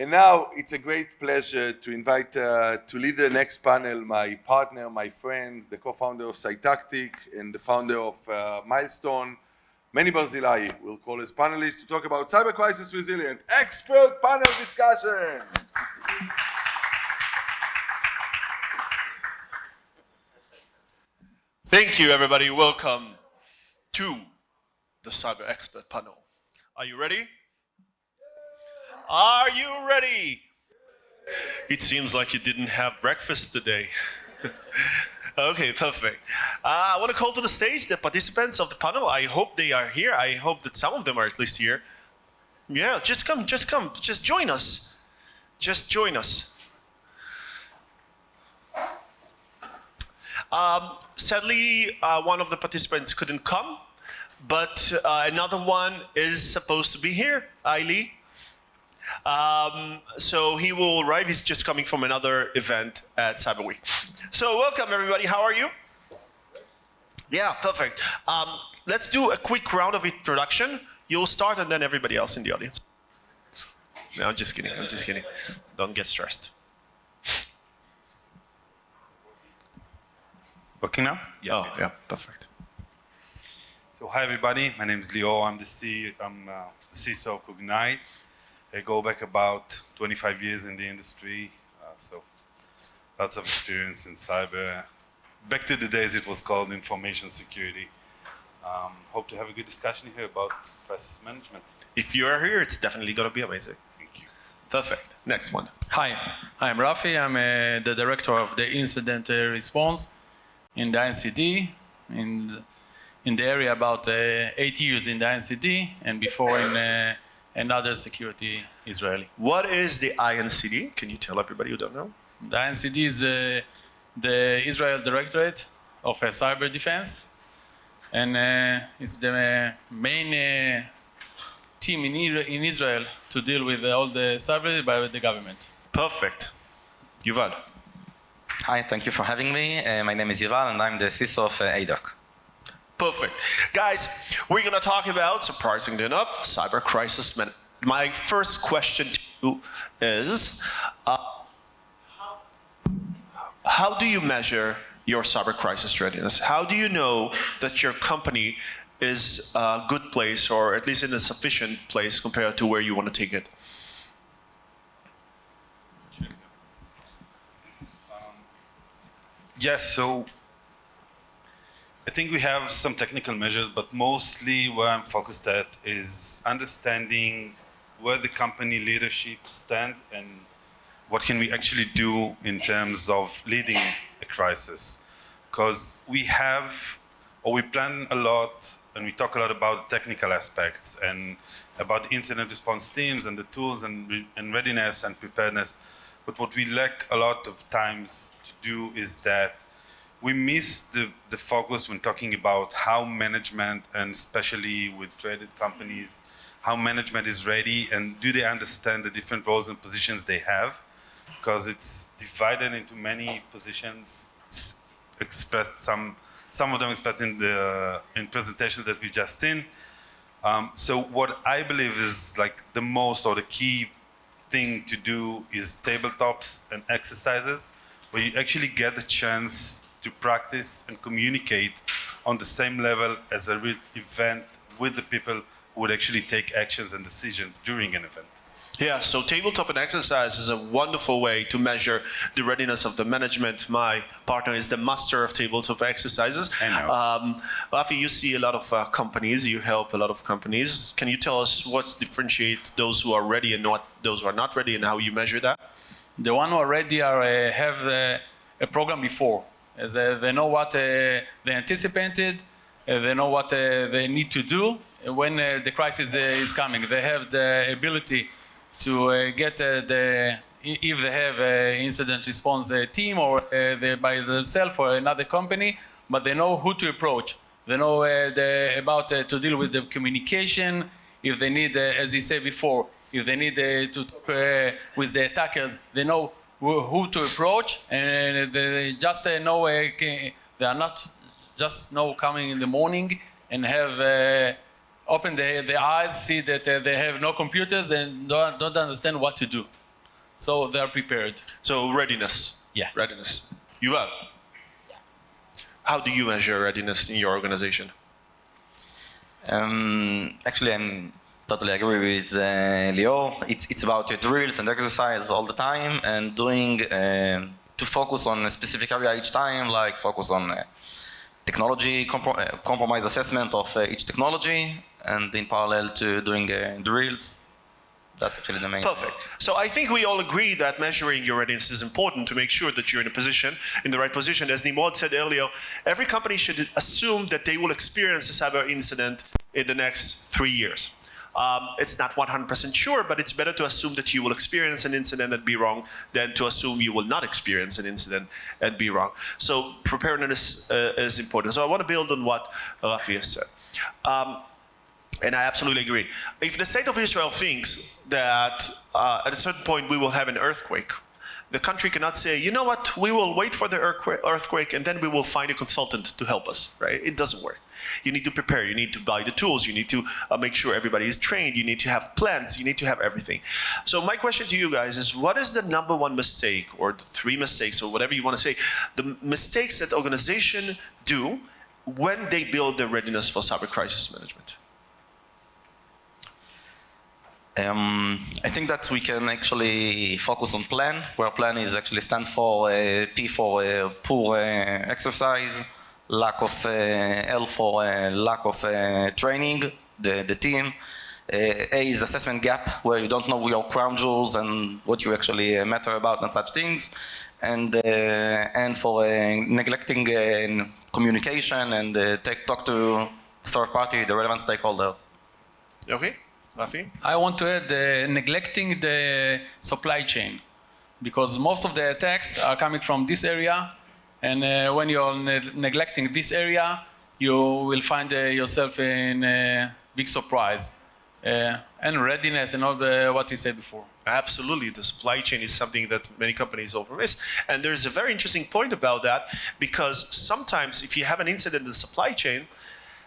And now it's a great pleasure to invite to lead the next panel my partner, my friend, the co-founder of Cytactic and the founder of Milestone, Menny Barzilay. We'll call as panelists to talk about cyber crisis resilient expert panel discussion. Thank you, everybody. Welcome to the Cyber Expert Panel. Are you ready? Are you ready? It seems like you didn't have breakfast today. Okay, perfect. I want to call to the stage the participants of the panel. I hope they are here. I hope that some of them are at least here. Yeah, just come, just join us. Just join us. Sadly, one of the participants couldn't come, but another one is supposed to be here, Aili. So he will arrive. He's just coming from another event at Cyber Week. So welcome, everybody. How are you? Yeah, perfect. Let's do a quick round of introduction. You'll start, and then everybody else in the audience. No, I'm just kidding. I'm just kidding. Don't get stressed. Working now? Yeah. Oh, yeah, perfect. So hi everybody, my name is Lior. I'm the CISO of Cognyte. I go back about 25 years in the industry, so lots of experience in cyber. Back to the days it was called information security. Hope to have a good discussion here about crisis management. If you are here, it's definitely going to be amazing. Thank you. Perfect. Next one. Hi, I'm Rafi. I'm the director of the incident response in the INCD, in the area about 8 years in the INCD, and before in another security Israeli. What is the INCD? Can you tell everybody who don't know? The INCD is the Israel Directorate of Cyber Defense, and it's the main team in Israel to deal with all the cyber by the government. Perfect. Yuval. Hi, thank you for having me. My name is Yuval, and I'm the CISO of Aidoc. Perfect. Guys, we're going to talk about, surprisingly enough, cyber crisis management. My first question to you is, how do you measure your cyber crisis readiness? How do you know that your company is a good place, or at least in a sufficient place compared to where you want to take it? Yes, so I think we have some technical measures, but mostly where I'm focused at is understanding where the company leadership stands and what can we actually do in terms of leading a crisis. Because we plan a lot and we talk a lot about technical aspects and about incident response teams and the tools and readiness and preparedness. But what we lack a lot of times to do is that we miss the focus when talking about how management, and especially with traded companies, how management is ready and do they understand the different roles and positions they have, because it's divided into many positions, expressed some of them expressed in presentations that we've just seen. So what I believe is like the most or the key thing to do is tabletops and exercises where you actually get the chance to practice and communicate on the same level as a real event with the people who would actually take actions and decisions during an event. Yeah, so tabletop and exercise is a wonderful way to measure the readiness of the management. My partner is the master of tabletop exercises. I know. Rafi, you see a lot of companies, you help a lot of companies. Can you tell us what differentiates those who are ready and not those who are not ready, and how you measure that? The one who are ready have a program before. As they know what they anticipated, they know what they need to do when the crisis is coming. They have the ability to get if they have an incident response team or they by themselves or another company, but they know who to approach. They know about to deal with the communication. If they need, as he said before, if they need to talk with the attackers, they know who to approach, and they just know they are not just coming in the morning and have open their eyes, see that they have no computers and don't understand what to do. so they are prepared. So readiness. Yeah. Readiness. Yuval. How do you measure readiness in your organization? Actually, I'm totally agree with Lior. It's about drills and exercise all the time, and doing to focus on a specific area each time, like focus on technology compromise assessment of each technology, and in parallel to doing drills. That's actually the main. Perfect. So I think we all agree that measuring your readiness is important to make sure that you're in the right position. As Nimrod said earlier, every company should assume that they will experience a cyber incident in the next 3 years. It's not 100% sure, but it's better to assume that you will experience an incident and be wrong than to assume you will not experience an incident and be wrong. So preparedness is important. So I want to build on what Rafi has said. And I absolutely agree. If the state of Israel thinks that at a certain point we will have an earthquake, the country cannot say, you know what, we will wait for the earthquake and then we will find a consultant to help us, right? It doesn't work. You need to prepare, you need to buy the tools, you need to make sure everybody is trained, you need to have plans, you need to have everything. So my question to you guys is, what is the number one mistake, or the 3 mistakes, or whatever you want to say, the mistakes that organizations do when they build their readiness for cyber crisis management? I think that we can actually focus on plan, where plan is actually stands for P for poor exercise, lack of L for lack of training, the team. A is assessment gap, where you don't know your crown jewels and what you actually matter about and such things. And for neglecting communication and talk to third party, the relevant stakeholders. Okay. Rafi? I want to add neglecting the supply chain, because most of the attacks are coming from this area, and when you're neglecting this area, you will find yourself in a big surprise. And readiness and all what he said before. Absolutely, the supply chain is something that many companies overmiss. And there's a very interesting point about that, because sometimes if you have an incident in the supply chain,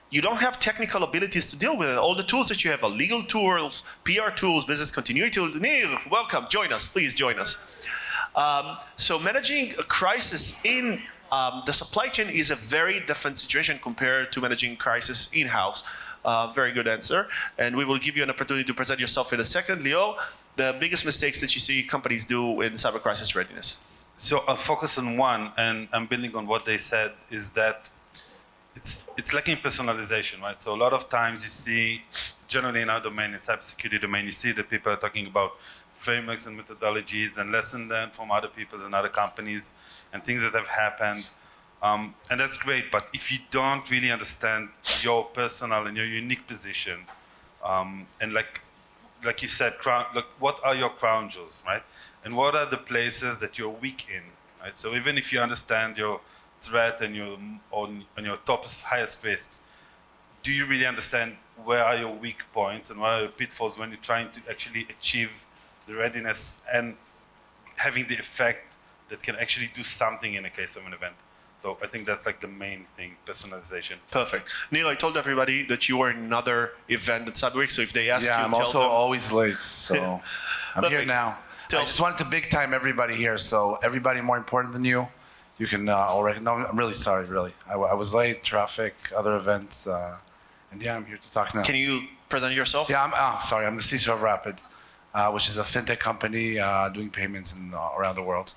you don't have technical abilities to deal with it. All the tools that you have are legal tools, PR tools, business continuity tools. Nir, welcome, join us, please join us. So managing a crisis in the supply chain is a very different situation compared to managing crisis in-house. Very good answer. And we will give you an opportunity to present yourself in a second. Lior, the biggest mistakes that you see companies do in cyber crisis readiness. So I'll focus on one, and I'm building on what they said, is that it's lacking personalization, right? So a lot of times you see, generally in our domain, in cybersecurity domain, you see that people are talking about frameworks and methodologies and lessons learned from other people and other companies and things that have happened. And that's great, but if you don't really understand your personal and your unique position, and like you said, what are your crown jewels, right? And what are the places that you're weak in, right? So even if you understand your threat and your top highest risks, do you really understand where are your weak points and where are your pitfalls when you're trying to actually achieve the readiness and having the effect that can actually do something in a case of an event? So I think that's like the main thing, personalization. Perfect. Neil, I told everybody that you were in another event at Cyber Week, so if they ask you, I'm tell also them. always late, so I'm here now. I just wanted to big time everybody here, so everybody more important than you. You can already, no, I'm really sorry, really. I was late, traffic, other events, and yeah, I'm here to talk now. Can you present yourself? Yeah, I'm sorry, I'm the CISO of Rapyd, which is a fintech company doing payments around the world.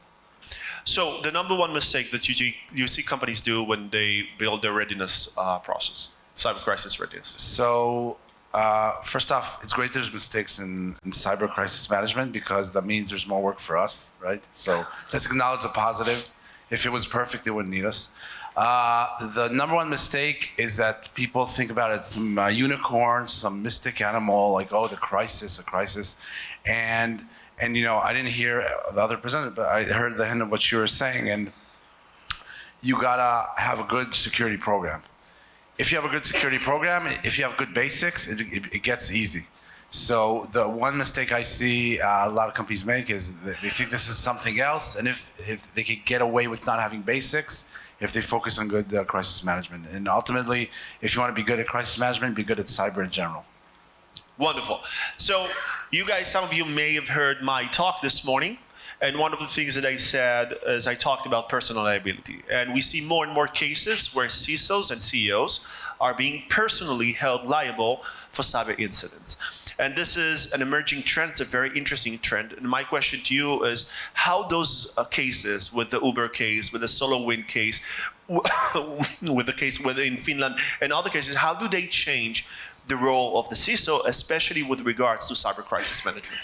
So the number one mistake that you see companies do when they build their readiness process, cyber crisis readiness. So first off, it's great there's mistakes in cyber crisis management, because that means there's more work for us, right? So let's acknowledge the positive. If it was perfect, they wouldn't need us. The number one mistake is that people think about it, some unicorn, some mystic animal, like, oh, a crisis. And you know, I didn't hear the other presenter, but I heard the end of what you were saying, and you gotta have a good security program. If you have a good security program, if you have good basics, it gets easy. So the one mistake I see a lot of companies make is that they think this is something else, and if they could get away with not having basics, if they focus on good crisis management. And ultimately, if you want to be good at crisis management, be good at cyber in general. Wonderful. So you guys, some of you may have heard my talk this morning And one of the things that I said is I talked about personal liability. And we see more and more cases where CISOs and CEOs are being personally held liable for cyber incidents. And this is an emerging trend. It's a very interesting trend. And my question to you is how those cases, with the Uber case, with the SolarWinds case, with the case in Finland and other cases, how do they change the role of the CISO, especially with regards to cyber crisis management?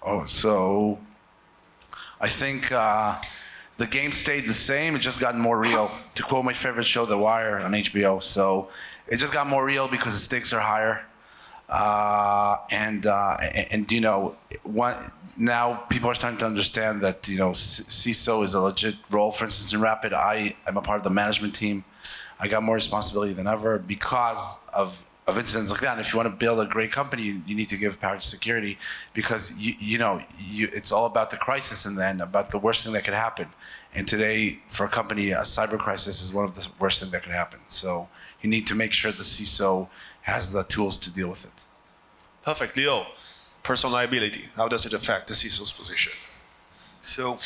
Oh, so I think the game stayed the same. It just got more real. To quote my favorite show, The Wire, on HBO. So it just got more real because the stakes are higher. And you know, now people are starting to understand that, you know, CISO is a legit role. For instance, in Rapyd, I'm a part of the management team. I got more responsibility than ever because of incidents like that. And if you want to build a great company, you need to give power to security, because it's all about the crisis and then about the worst thing that could happen. And today, for a company, a cyber crisis is one of the worst things that could happen. So you need to make sure the CISO has the tools to deal with it. Perfect. Lior, personal liability, how does it affect the CISO's position? So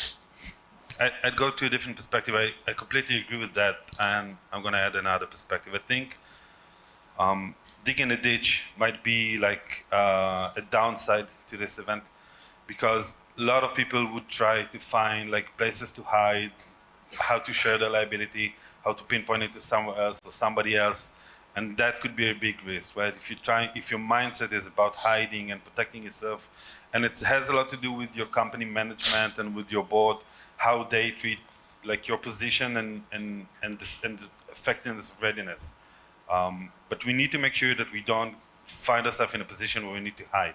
I'd go to a different perspective. I completely agree with that, and I'm going to add another perspective. I think digging a ditch might be like a downside to this event, because a lot of people would try to find like places to hide, how to share the liability, how to pinpoint it to somewhere else or somebody else. And that could be a big risk, right? If your mindset is about hiding and protecting yourself, and it has a lot to do with your company management and with your board, how they treat like your position and affecting this readiness. But we need to make sure that we don't find ourselves in a position where we need to hide.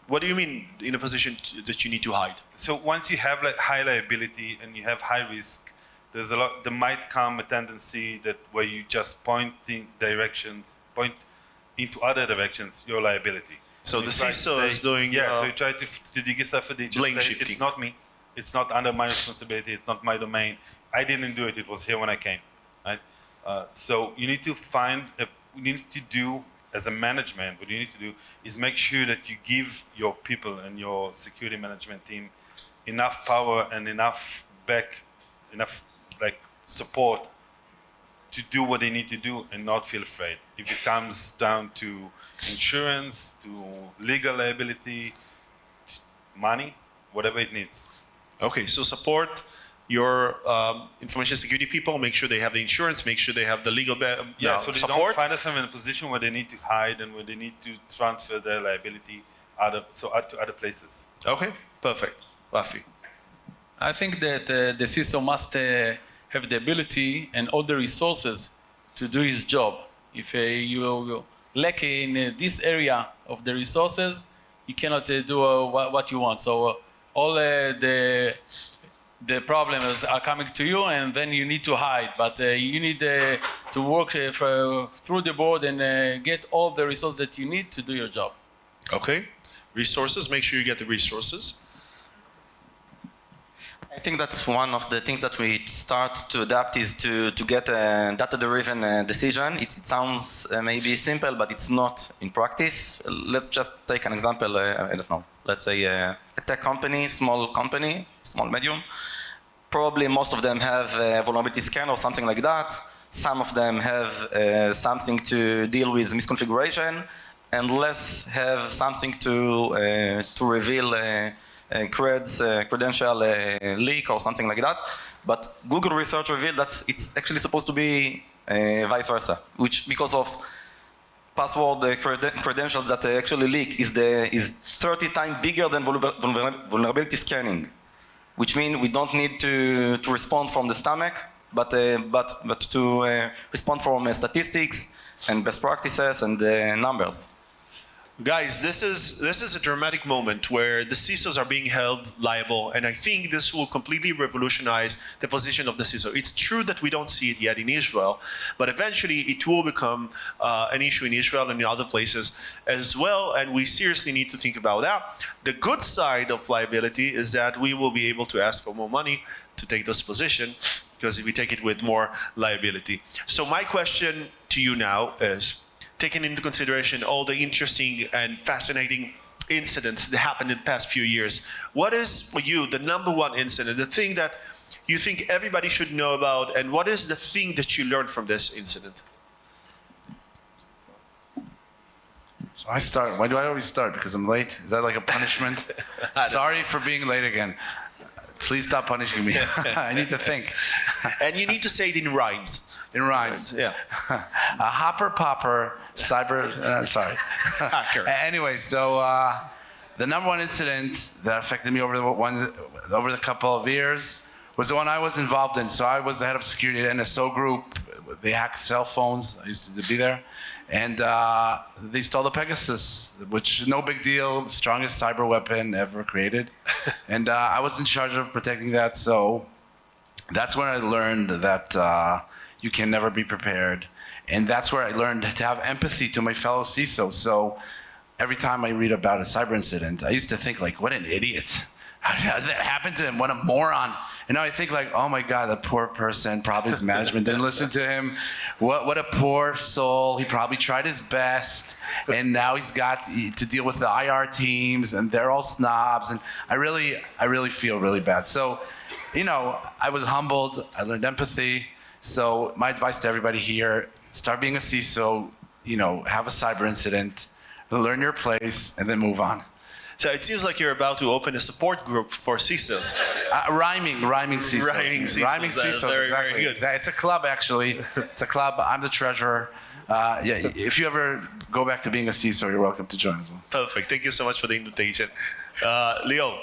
What do you mean in a position that you need to hide? So once you have like high liability and you have high risk, there might come a tendency that where you just point into other directions your liability. So the CISO is doing so you try to dig yourself a ditch and say, shifting. it's not me, it's not under my responsibility, it's not my domain, I didn't do it, it was here when I came, right? So you need to do as a management, what you need to do is make sure that you give your people and your security management team enough power and enough support to do what they need to do and not feel afraid. If it comes down to insurance, to legal liability, money, whatever it needs. Okay, so support your information security people, make sure they have the insurance, make sure they have the legal so they support. don't find themselves in a position where they need to hide and where they need to transfer their liability to other places. Okay, perfect. Rafi. I think that the CISO must have the ability and all the resources to do his job. If you lack in this area of the resources, you cannot do what you want. So all the problems are coming to you, and then you need to hide. But you need to work through the board and get all the resources that you need to do your job. Okay, resources. Make sure you get the resources. I think that's one of the things that we start to adapt is to get a data-driven decision. It sounds maybe simple, but it's not in practice. Let's just take an example, I don't know, let's say a tech company, small medium. Probably most of them have a vulnerability scan or something like that. Some of them have something to deal with misconfiguration, and less have something to reveal credential leak or something like that. But Google research revealed that it's actually supposed to be vice versa, which because of password credentials that actually leak is 30 times bigger than vulnerability scanning, which means we don't need to respond from the stomach, but to respond from statistics and best practices and numbers. Guys, this is a dramatic moment where the CISOs are being held liable, and I think this will completely revolutionize the position of the CISO. It's true that we don't see it yet in Israel, but eventually it will become an issue in Israel and in other places as well, and we seriously need to think about that. The good side of liability is that we will be able to ask for more money to take this position, because if we take it with more liability. So my question to you now is, taking into consideration all the interesting and fascinating incidents that happened in the past few years. What is for you the number one incident, the thing that you think everybody should know about, and what is the thing that you learned from this incident? So I start. Why do I always start? Because I'm late? Is that like a punishment? Sorry for being late again. Please stop punishing me. I need to think. And you need to say it in rhymes. In rhymes. Yeah. A hopper popper cyber. Sorry. Hacker. Anyway, so the number one incident that affected me over the couple of years was the one I was involved in. So I was the head of security at NSO Group. They hacked cell phones. I used to be there. And they stole the Pegasus, which is no big deal, strongest cyber weapon ever created. And I was in charge of protecting that. So that's when I learned that you can never be prepared. And that's where I learned to have empathy to my fellow CISO. So every time I read about a cyber incident, I used to think like, what an idiot. How did that happen to him? What a moron. And now I think like, oh my God, that poor person, probably his management didn't listen to him. What a poor soul. He probably tried his best. And now he's got to deal with the IR teams and they're all snobs. And I really feel really bad. So, you know, I was humbled. I learned empathy. So my advice to everybody here, start being a CISO, you know, have a cyber incident, learn your place, and then move on. So it seems like you're about to open a support group for CISOs. Rhyming CISOs. Rhyming CISOs. Rhyming CISOs, Very, exactly. very good. It's a club, actually. It's a club. I'm the treasurer. Yeah, if you ever go back to being a CISO, you're welcome to join as well. Perfect. Thank you so much for the invitation. Lior.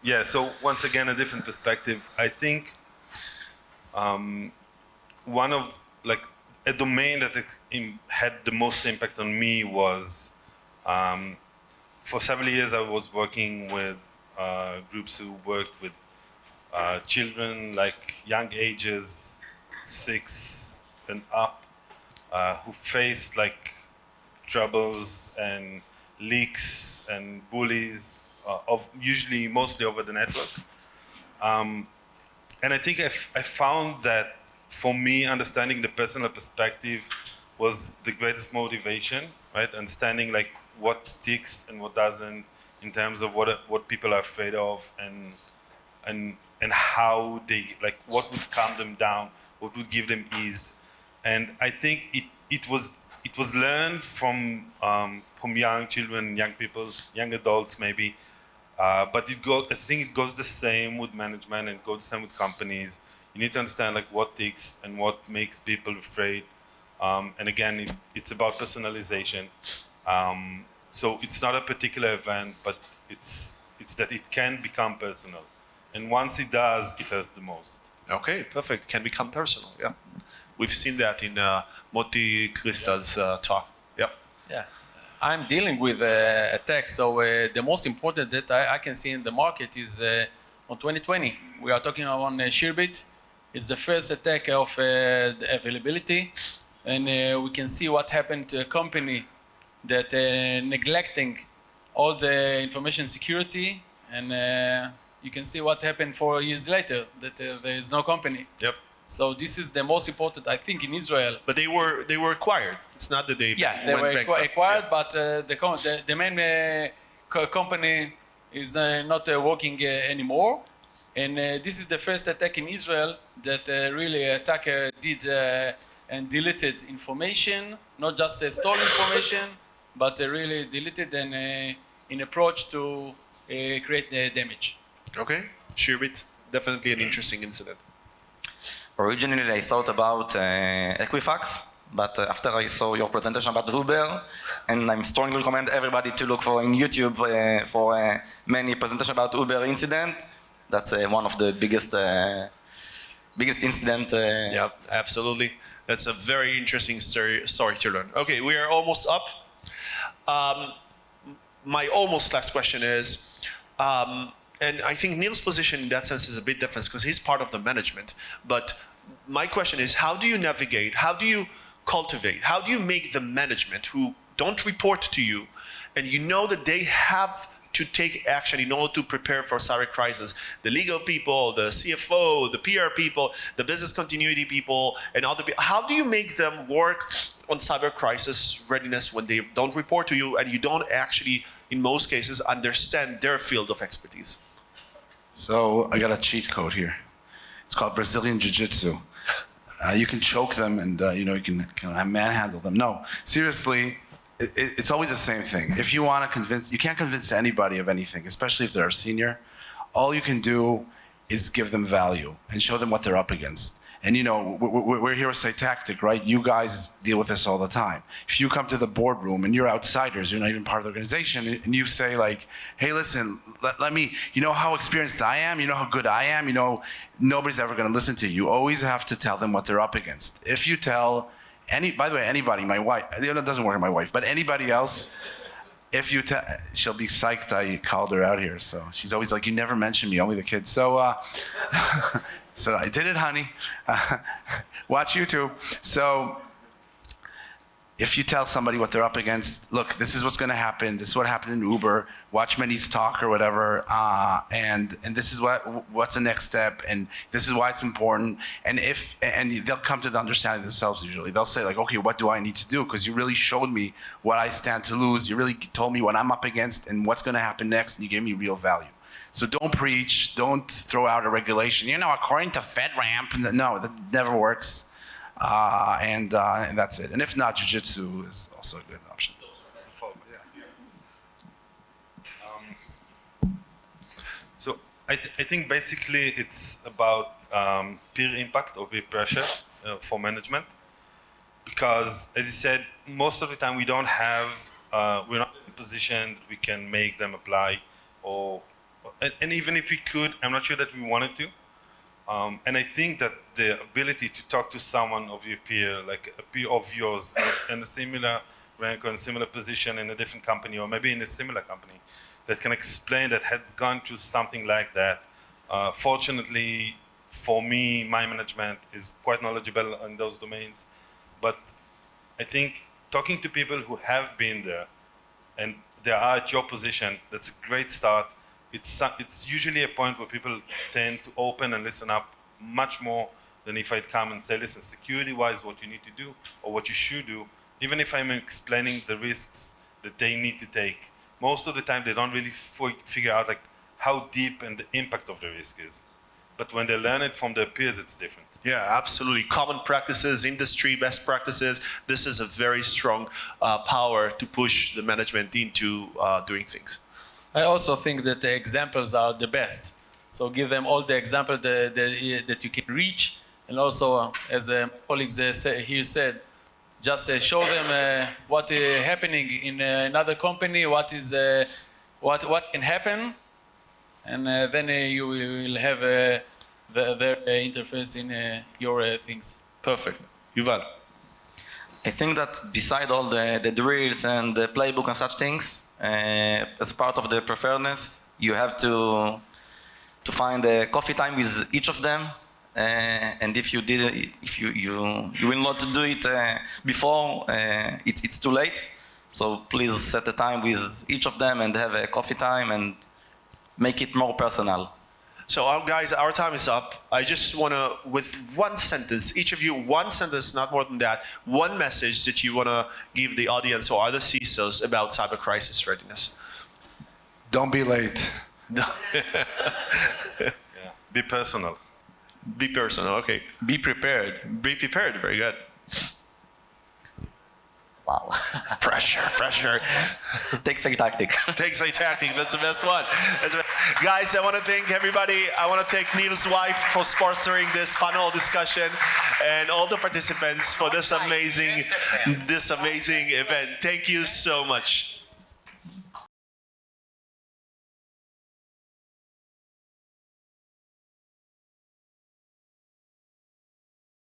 Yeah, so once again, a different perspective. I think one of, like, a domain that had the most impact on me was, for several years I was working with groups who worked with children, like young ages, 6 and up, who faced like troubles and leaks and bullies, usually mostly over the network. And I think I found that for me, understanding the personal perspective was the greatest motivation, right? Understanding like what ticks and what doesn't in terms of what people are afraid of and how they, like, what would calm them down, what would give them ease. And I think it was learned from young children, young people, young adults maybe, but I think it goes the same with management and it goes the same with companies. You need to understand like what ticks and what makes people afraid. And again, it's about personalization. So it's not a particular event, but it's that it can become personal. And once it does, it hurts the most. Okay, perfect. Can become personal, yeah. We've seen that in Moti Crystal's talk. Yep. Yeah, I'm dealing with attacks. So the most important that I can see in the market is on 2020. We are talking on Shearbit. It's the first attack of the availability. And we can see what happened to a company that neglecting all the information security. And you can see what happened 4 years later, that there is no company. Yep. So this is the most important, I think, in Israel. But they were acquired. It's not that they They were acquired, yeah. But the main company is not working anymore. And this is the first attack in Israel that really attacker did and deleted information, not just stole information, but really deleted and in approach to create the damage. Okay, Shearbit, definitely an interesting incident. Originally, I thought about Equifax, but after I saw your presentation about Uber, and I strongly recommend everybody to look for in YouTube for many presentation about Uber incident. That's one of the biggest incident. Yeah, absolutely. That's a very interesting story to learn. Okay, we are almost up. My almost last question is, and I think Neil's position in that sense is a bit different because he's part of the management. But my question is, how do you navigate? How do you cultivate? How do you make the management who don't report to you, and you know that they have to take action in order to prepare for cyber crisis? The legal people, the CFO, the PR people, the business continuity people, and other people. How do you make them work on cyber crisis readiness when they don't report to you and you don't actually, in most cases, understand their field of expertise? So I got a cheat code here. It's called Brazilian Jiu-Jitsu. You can choke them and you can manhandle them. No, seriously, it's always the same thing. If you want to convince, you can't convince anybody of anything, especially if they're a senior. All you can do is give them value and show them what they're up against. And we're here with Cytactic, right? You guys deal with this all the time. If you come to the boardroom and you're outsiders, you're not even part of the organization, and you say like, hey, listen, let me, you know how experienced I am, you know how good I am, nobody's ever gonna listen to you. You always have to tell them what they're up against. If you tell by the way, anybody, my wife, it doesn't work with my wife, but anybody else, if you tell, she'll be psyched I called her out here. So she's always like, you never mention me, only the kids. So, so I did it, honey. Watch YouTube. So if you tell somebody what they're up against, look, this is what's going to happen. This is what happened in Uber. Watch Menny's talk or whatever, and this is what's the next step, and this is why it's important. And they'll come to the understanding themselves. Usually, they'll say like, okay, what do I need to do? Because you really showed me what I stand to lose. You really told me what I'm up against and what's going to happen next, and you gave me real value. So don't preach. Don't throw out a regulation. According to FedRAMP, no, that never works. And that's it. And if not, jiu-jitsu is also a good option. So I think basically it's about peer impact or peer pressure for management, because as you said, most of the time we don't have, we're not in a position that we can make them apply, and even if we could, I'm not sure that we wanted to. And I think that the ability to talk to someone of your peer, like a peer of yours, in a similar rank or in a similar position in a different company, or maybe in a similar company, that can explain that has gone through something like that. Fortunately, for me, my management is quite knowledgeable in those domains. But I think talking to people who have been there and they are at your position, that's a great start. It's usually a point where people tend to open and listen up much more than if I'd come and say, listen, security-wise, what you need to do or what you should do, even if I'm explaining the risks that they need to take. Most of the time, they don't really figure out like how deep and the impact of the risk is. But when they learn it from their peers, it's different. Yeah, absolutely. Common practices, industry best practices. This is a very strong power to push the management into doing things. I also think that the examples are the best. So give them all the examples that you can reach. And also, as colleagues here said, just show them what is happening in another company, what can happen, and then you will have their interference in your things. Perfect. Yuval. I think that beside all the drills and the playbook and such things, as part of the preparedness, you have to find a coffee time with each of them. And if you will not do it before, it's too late. So please set a time with each of them and have a coffee time and make it more personal. So guys, our time is up. I just want to, with one sentence, each of you, one sentence, not more than that, one message that you want to give the audience or other CISOs about cyber crisis readiness. Don't be late. Yeah. Be personal. Be personal, okay. Be prepared. Be prepared, very good. Wow. Pressure. Take Cytactic. Take Cytactic, that's the best one. Guys, I want to thank everybody. I want to thank Neil's wife for sponsoring this panel discussion and all the participants for this amazing event. Thank you so much.